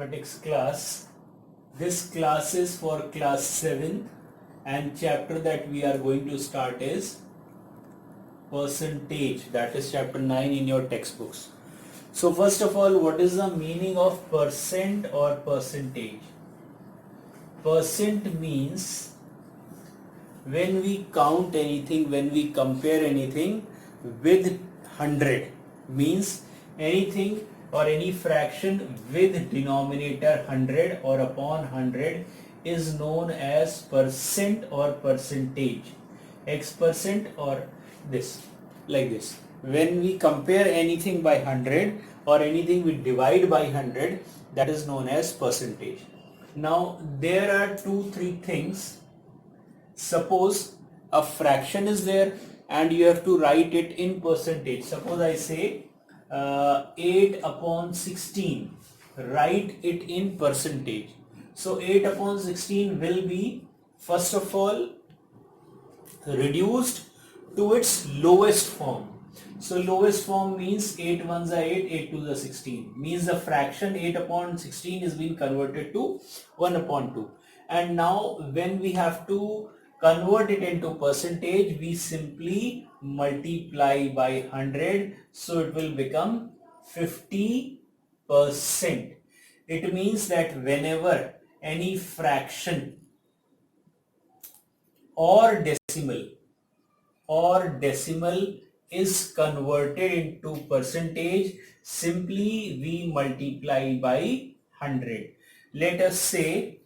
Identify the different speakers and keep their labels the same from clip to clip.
Speaker 1: mathematics class. This class is for class 7 and chapter that we are going to start is percentage, that is chapter 9 in your textbooks. So first of all, what is the meaning of percent or percentage? Percent means when we count anything, when we compare anything with 100, means anything or any fraction with denominator 100 or upon 100 is known as percent or percentage. X percent or this, like this. When we compare anything by 100 or anything we divide by 100, that is known as percentage. Now there are 2-3 things. Suppose a fraction is there and you have to write it in percentage. Suppose I say 8 upon 16, write it in percentage. So 8 upon 16 will be first of all reduced to its lowest form. So lowest form means 8 ones are 8, 8 twos are 16. Means the fraction 8 upon 16 is being converted to 1 upon 2. And now when we have to convert it into percentage, we simply multiply by 100. So it will become 50%. It means that whenever any fraction or decimal is converted into percentage, simply we multiply by 100. Let us say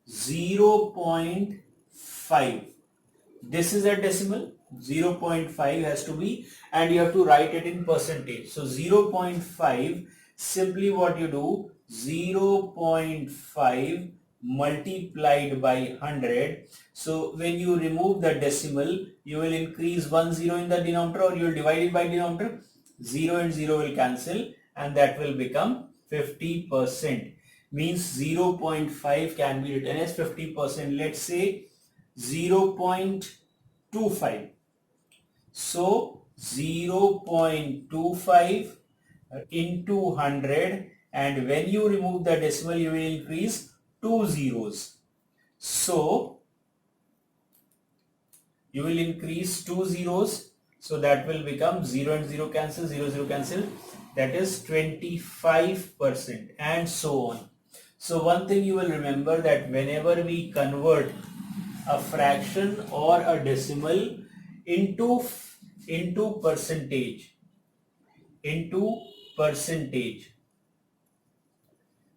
Speaker 1: 0.5. This is a decimal, 0.5 has to be, and you have to write it in percentage. So 0.5, simply what you do, 0.5 multiplied by 100. So when you remove the decimal, you will increase 1 0 in the denominator, or you will divide it by denominator. 0 and 0 will cancel and that will become 50%. Means 0.5 can be written as 50%. Let's say 0.25. So 0.25 into 100, and when you remove the decimal you will increase 2 zeros. So you will increase 2 zeros. So that will become 0 and 0 cancel, 0 0 cancel. That is 25% and so on. So one thing you will remember, that whenever we convert a fraction or a decimal into percentage,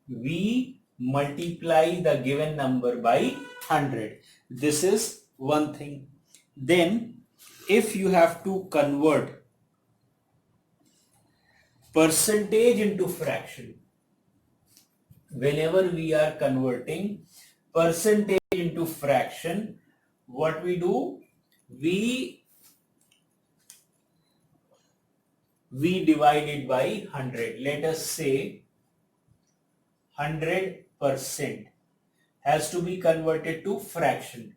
Speaker 1: we multiply the given number by 100. This is one thing. Then if you have to convert percentage into fraction, whenever we are converting percentage into fraction, what we do, we divide it by 100. Let us say 100% has to be converted to fraction.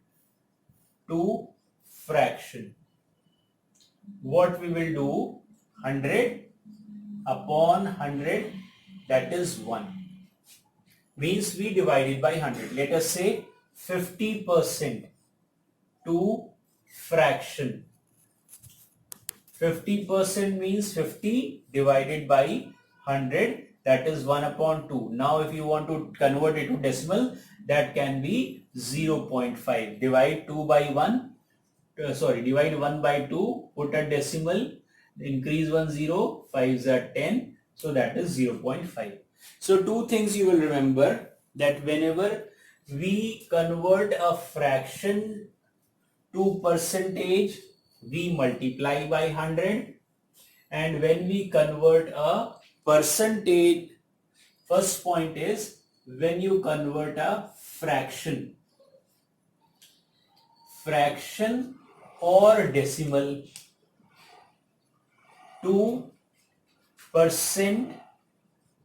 Speaker 1: What we will do, 100 upon 100, that is 1. Means we divide it by 100. Let us say 50% to fraction. 50% means 50 divided by 100, that is 1 upon 2. Now if you want to convert it to decimal, that can be 0.5. Divide 2 by 1, divide 1 by 2, put a decimal, increase 1 0, 5s are 10, so that is 0.5. So two things you will remember, that whenever we convert a fraction to percentage, we multiply by 100, and when we convert a percentage, first point is when you convert a fraction or decimal to percent,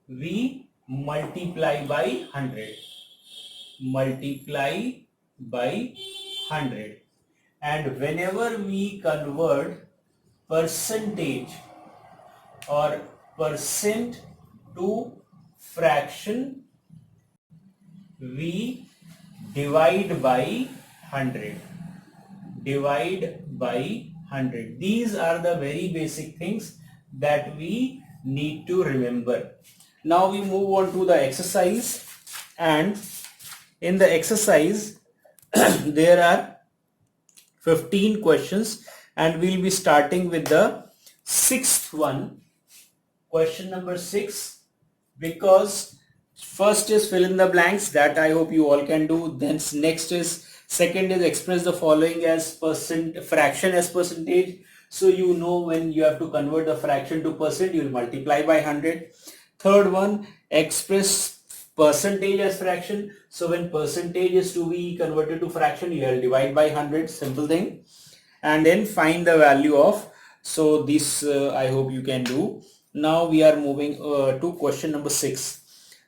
Speaker 1: we multiply by 100. And whenever we convert percentage or percent to fraction, we divide by 100. Divide by 100. These are the very basic things that we need to remember. Now we move on to the exercise, and in the exercise there are 15 questions, and we'll be starting with the sixth one, question number 6, because first is fill in the blanks, that I hope you all can do. Then next is, second is express the following as fraction as percentage. So you know when you have to convert the fraction to percent, you will multiply by 100. Third one, express percentage as fraction. So when percentage is to be converted to fraction, you will divide by 100, simple thing. And then find the value of, so this I hope you can do. Now we are moving to question number 6.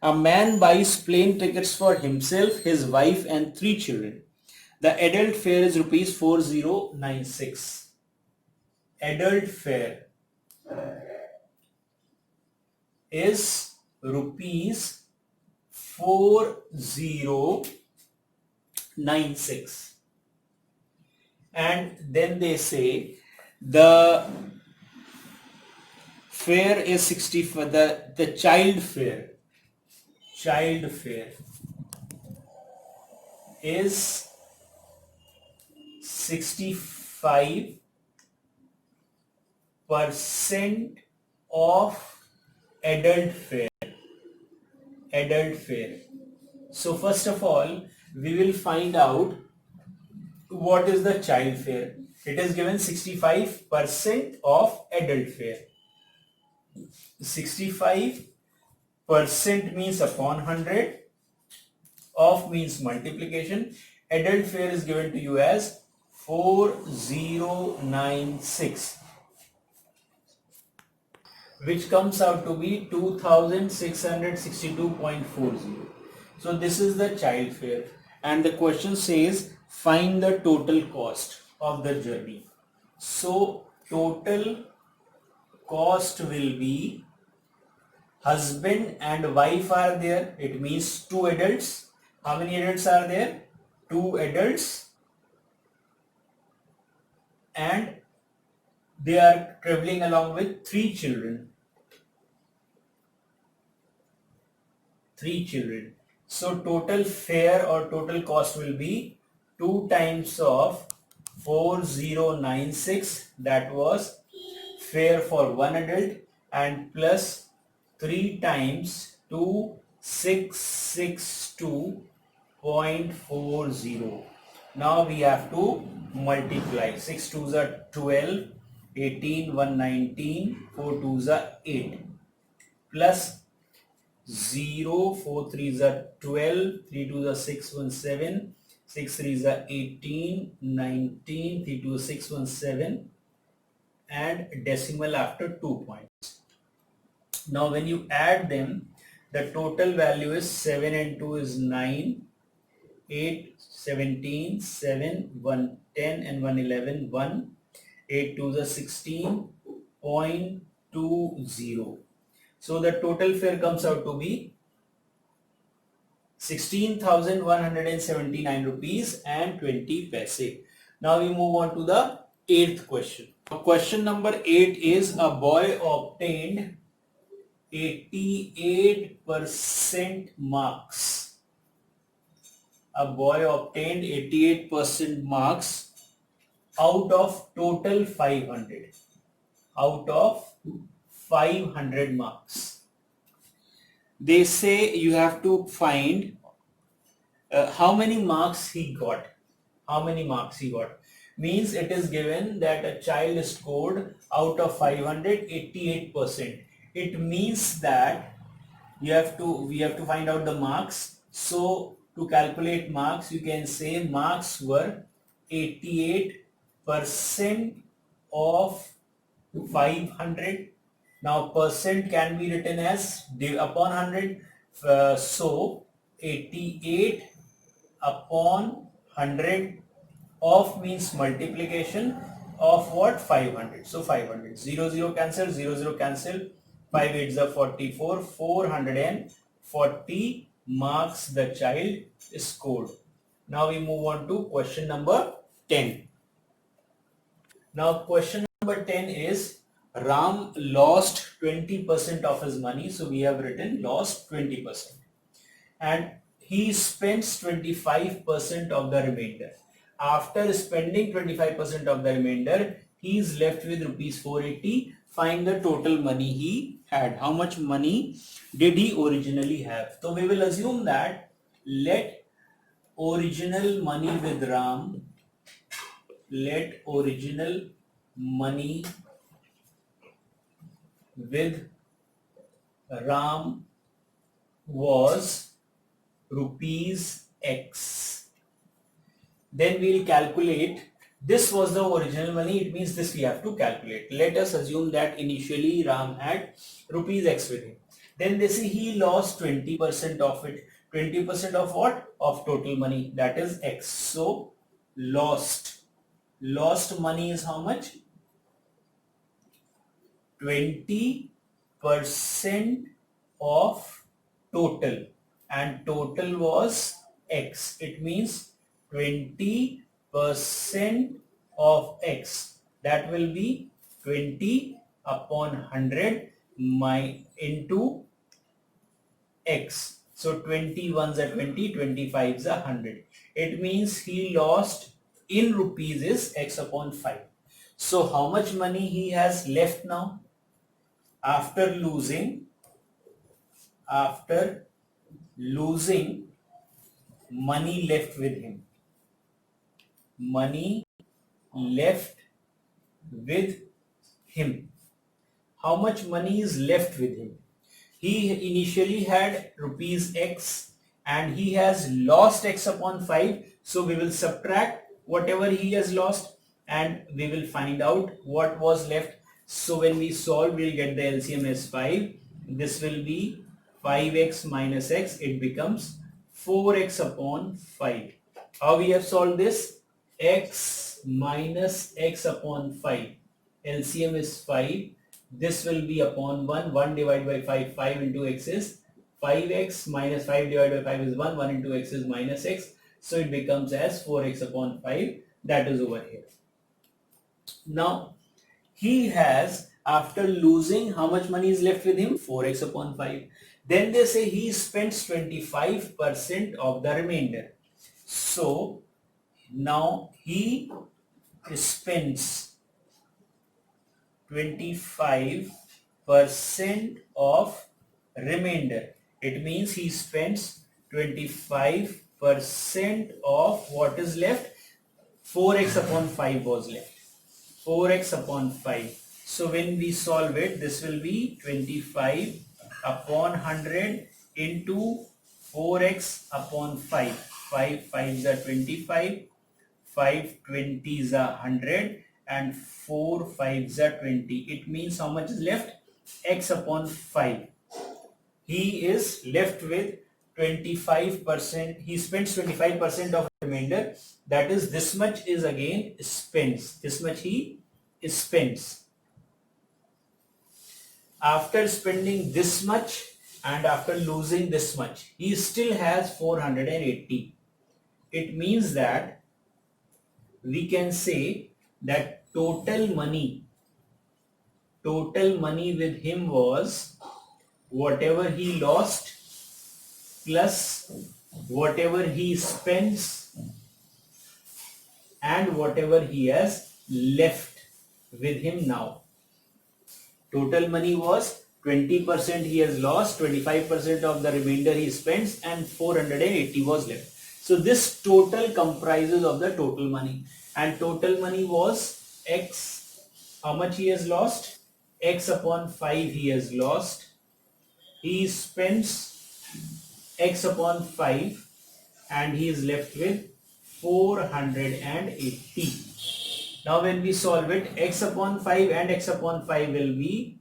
Speaker 1: A man buys plane tickets for himself, his wife and 3 children. The adult fare is rupees 4096. Adult fare is rupees 4096. And then they say the fare is 60 for the child fare is 65% of adult fare. So first of all, we will find out what is the child fare. It is given 65% of adult fare. 65% means upon 100, of means multiplication. Adult fare is given to you as 4096, which comes out to be 2662.40. So this is the child fare, and the question says find the total cost of the journey. So total cost will be, husband and wife are there, it means 2 adults. How many adults are there? 2 adults, and they are traveling along with 3 children. 3 children. So total fare or total cost will be 2 times of 4096, that was fare for 1 adult, and plus 3 times 2662.40. Now we have to multiply. 6 2s are 12, 18, 119, 4 2s are 8, plus 0, 4 3s are 12, 3 2s are 6, 1 7, 6 3s are 18, 19, 3 2 6, 1 7, and decimal after 2 points. Now when you add them, the total value is 7 and 2 is 9, 8, 17, 7, 1, 10 and 1, 11, 1, 8 2 is 16.20. So the total fare comes out to be 16,179 rupees and 20 paise. Now we move on to the 8th question. Question number 8 is, a boy obtained 88% marks. A boy obtained 88% marks out of total 500. Out of 500 marks. They say you have to find how many marks he got. How many marks he got? Means it is given that a child scored out of 500 88%. It means that we have to find out the marks. So to calculate marks, you can say marks were 88% of 500. Now percent can be written as upon 100. So 88 upon 100 of means multiplication of what? 500. So 500. 0 0 cancel, 0 0 cancel. 5 8s are 44. 440 marks the child scored. Now we move on to question number 10. Now question number 10 is Ram lost 20% of his money. So we have written lost 20%. And he spends 25% of the remainder. After spending 25% of the remainder, he is left with rupees 480. Find the total money he had. How much money did he originally have? So we will assume that let original money with Ram, let original money with Ram was rupees X. Then we'll calculate, this was the original money, it means this we have to calculate. Let us assume that initially Ram had rupees X with him. Then they say he lost 20% of it. 20% of what? Of total money, that is X. So lost money is how much? 20% of total, and total was X. It means 20% of X, that will be 20 upon 100 into X. So 20 ones are 20, 25 is 100. It means he lost in rupees is X upon 5. So how much money he has left now? After losing money left with him. Money left with him. How much money is left with him? He initially had rupees X and he has lost X upon 5. So we will subtract whatever he has lost and we will find out what was left. So when we solve, we'll get the LCM as 5. This will be 5x minus x. It becomes 4x upon 5. How we have solved this? X minus x upon 5. LCM is 5. This will be upon 1. 1 divided by 5. 5 into x is 5x minus 5 divided by 5 is 1. 1 into x is minus x. So it becomes as 4x upon 5. That is over here. Now he has, after losing, how much money is left with him? 4x upon 5. Then they say he spends 25% of the remainder. So now he spends 25% of remainder. It means he spends 25% of what is left. 4x upon 5 was left. 4x upon 5. So when we solve it, this will be 25 upon 100 into 4x upon 5. 5 5s are 25, 5 20s are 100 and 4 5s are 20. It means how much is left? X upon 5. He is left with 25%. He spends 25% of remainder. That is, this much is again spends. This much he spends. After spending this much and after losing this much, he still has 480. It means that we can say that total money with him was whatever he lost plus whatever he spends and whatever he has left with him now. Total money was 20% he has lost, 25% of the remainder he spends and 480 was left. So this total comprises of the total money, and total money was X. How much he has lost? X upon 5 he has lost. He spends X upon 5 and he is left with 480. Now when we solve it, X upon 5 and X upon 5 will be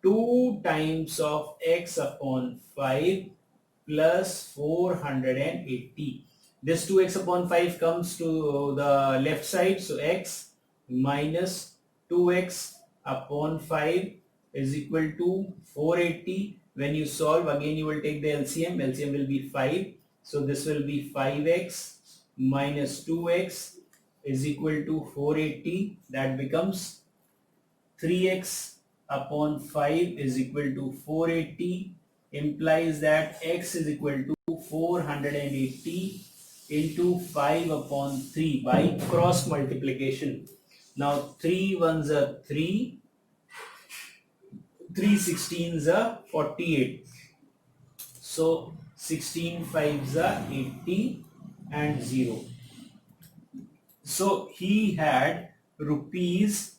Speaker 1: 2 times of X upon 5 plus 480. This 2x upon 5 comes to the left side. So x minus 2x upon 5 is equal to 480. When you solve, again you will take the LCM. LCM will be 5. So this will be 5x minus 2x is equal to 480. That becomes 3x upon 5 is equal to 480, implies that x is equal to 480 into 5 upon 3 by cross multiplication. Now 3 ones are 3, 3 16s are 48. So 16 5s are 80 and 0. So he had rupees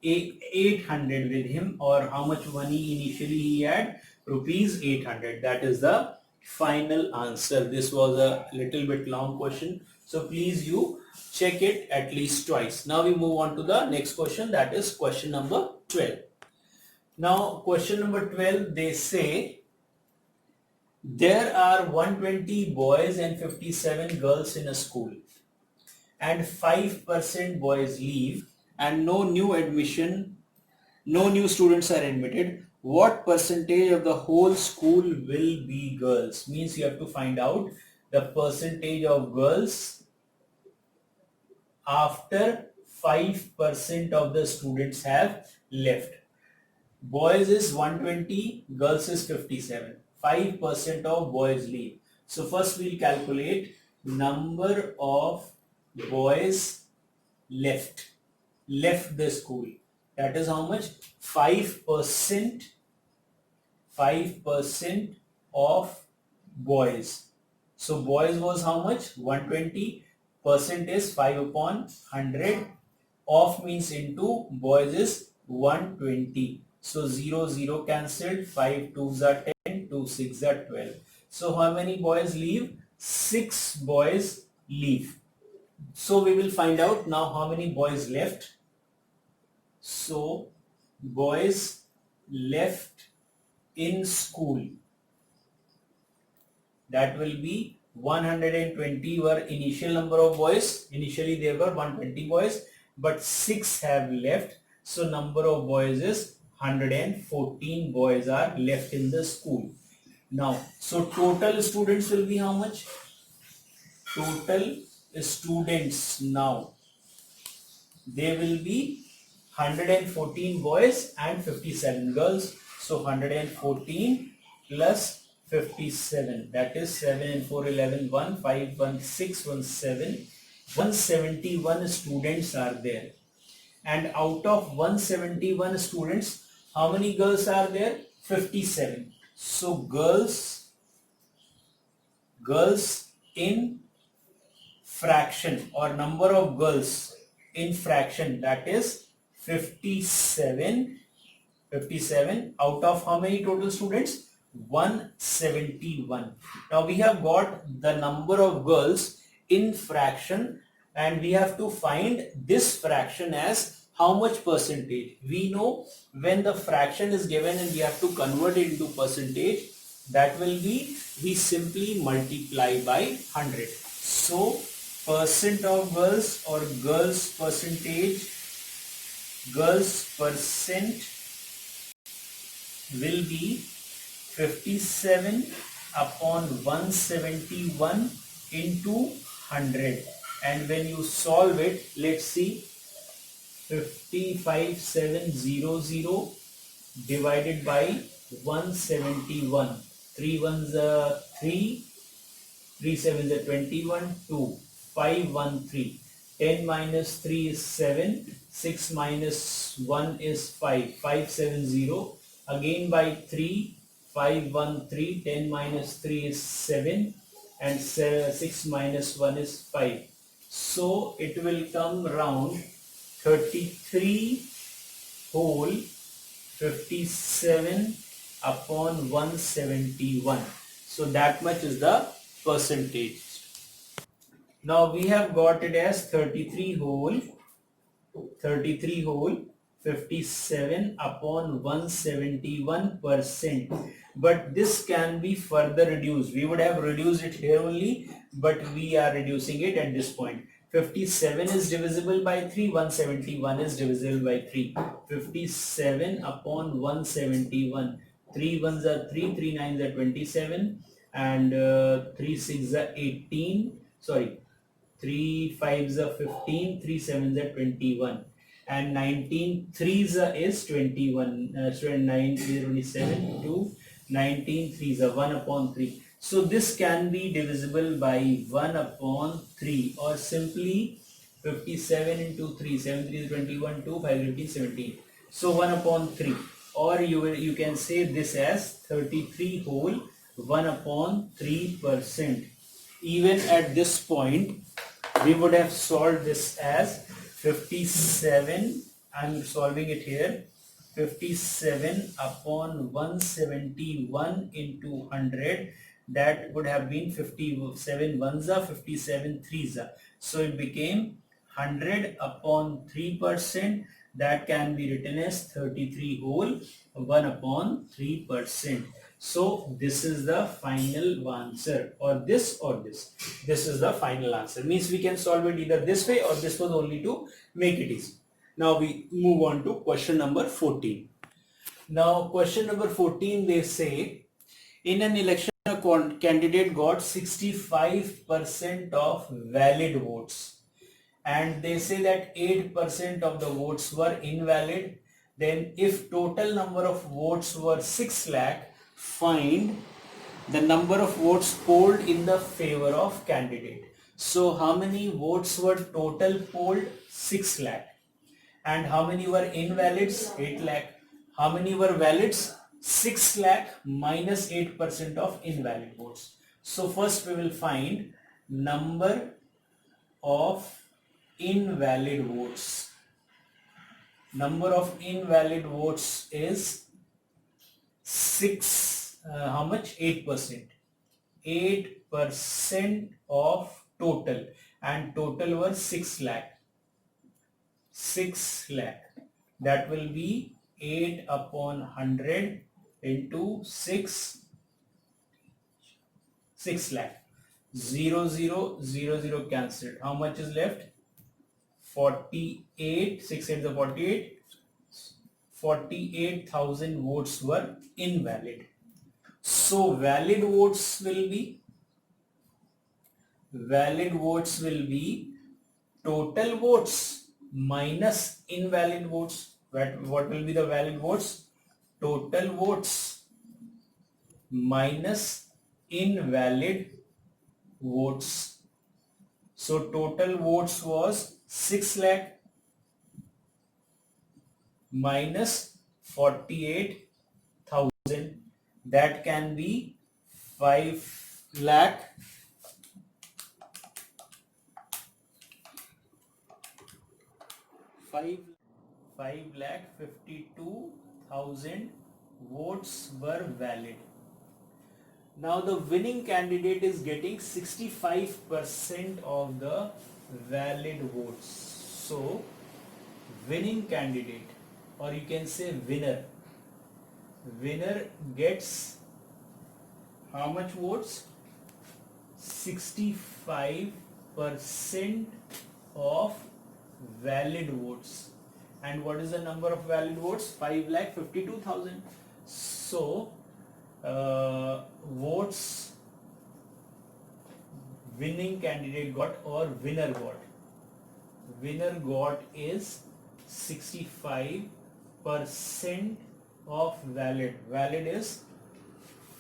Speaker 1: 800 with him, or how much money initially he had? Rupees 800. That is the final answer. This was a little bit long question, so please you check it at least twice. Now we move on to the next question, that is question number 12. Now question number 12, they say there are 120 boys and 57 girls in a school, and 5% boys leave and no new students are admitted. What percentage of the whole school will be girls? Means you have to find out the percentage of girls after 5% of the students have left. Boys is 120, girls is 57. 5% of boys leave. So first we'll calculate number of boys left the school. That is how much? 5% of boys. So boys was how much? 120. Percent is 5 upon 100. Of means into, boys is 120. So 0 0 cancelled. 5 2s are 10, 2 6 are 12. So how many boys leave? 6 boys leave. So we will find out now how many boys left. So boys left in school, that will be 120 were initial number of boys. Initially there were 120 boys, but 6 have left. So number of boys is 114 boys are left in the school. Now, so total students will be how much? Total students now, they will be 114 boys and 57 girls. So 114 plus 57, that is 7 and 4 11, 1 5 1 6 1 7, 171 students are there. And out of 171 students, how many girls are there? 57. So girls in fraction, or number of girls in fraction, that is 57 out of how many total students? 171. Now we have got the number of girls in fraction, and we have to find this fraction as how much percentage. We know when the fraction is given and we have to convert it into percentage, that will be, we simply multiply by 100. So percent of girls, or girls percentage, girls percent will be 57 upon 171 into 100. And when you solve it, let's see, 55700 divided by 171. 3 ones are 3, 3 sevens are 21, 2, 513. 10 minus 3 is 7, 6 minus 1 is 5, 570. Again by 3, 513, 10 minus 3 is 7, and 6 minus 1 is 5. So it will come round 33 whole 57 upon 171. So that much is the percentage. Now we have got it as 33 whole 57 upon 171%. But this can be further reduced. We would have reduced it here only, but we are reducing it at this point. 57 is divisible by 3, 171 is divisible by 3. 57 upon 171. 3 ones are 3, 3 nines are 27, and 3 six are 18. Sorry, 3 fives are 15, 3 sevens are 21, and 19 threes is 21. So 9 is 27 to 19 threes are 1 upon 3. So this can be divisible by 1 upon 3, or simply 57 into 3, 7 3 is 21, 2 5 15 17. So 1 upon 3, or you can say this as 33 whole 1 upon 3%. Even at this point, we would have solved this as 57. I'm solving it here. 57 upon 171 into 100. That would have been 57 ones are 57 threes are. So it became 100 upon 3%. That can be written as 33 whole 1 upon 3%. So this is the final answer, or this or this. This is the final answer. Means we can solve it either this way, or this was only to make it easy. Now we move on to question number 14. Now question number 14, they say in an election a candidate got 65% of valid votes, and they say that 8% of the votes were invalid. Then if total number of votes were 6 lakh, find the number of votes polled in the favor of candidate. So how many votes were total polled? 6 lakh. And how many were invalids? 8 lakh. How many were valids? 6 lakh minus 8% of invalid votes. So first we will find number of invalid votes. Number of invalid votes is 6, how much? 8%. 8% of total, and total were 6 lakh. 6 lakh. That will be 8 upon 100 into 6 lakh. 0 0 0 0 cancelled. How much is left? 48. 6 8 is 48. 48,000 votes were invalid. So valid votes will be total votes minus invalid votes. What will be the valid votes? Total votes minus invalid votes. So total votes was 6 lakh minus 48,000. That can be 5 lakh 52,000 votes were valid. Now the winning candidate is getting 65% of the valid votes. So winning candidate, or you can say winner gets how much votes? 65% of valid votes. And what is the number of valid votes? 5,52,000. So votes winning candidate got, or winner got is 65% of valid. Valid is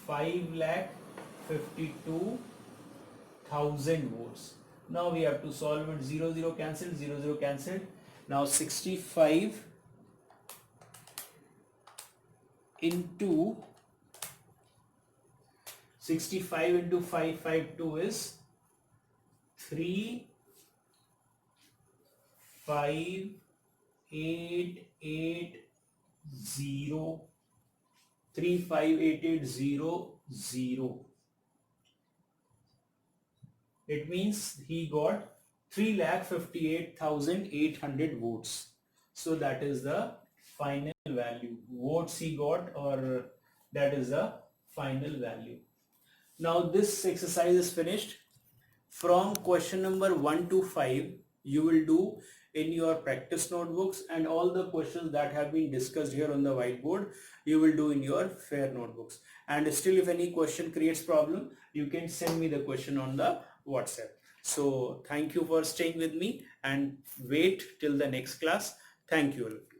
Speaker 1: 5,52,000 votes. Now we have to solve it. 0 0 cancelled, 0 0 cancelled. Now 65 into 552 is 35880. It means he got 3,58,800 votes. So that is the final value. Votes he got, or that is the final value. Now this exercise is finished. from question number 1 to 5 you will do in your practice notebooks, and all the questions that have been discussed here on the whiteboard you will do in your fair notebooks. And still, if any question creates problem, you can send me the question on the WhatsApp. So thank you for staying with me, and wait till the next class. Thank you all.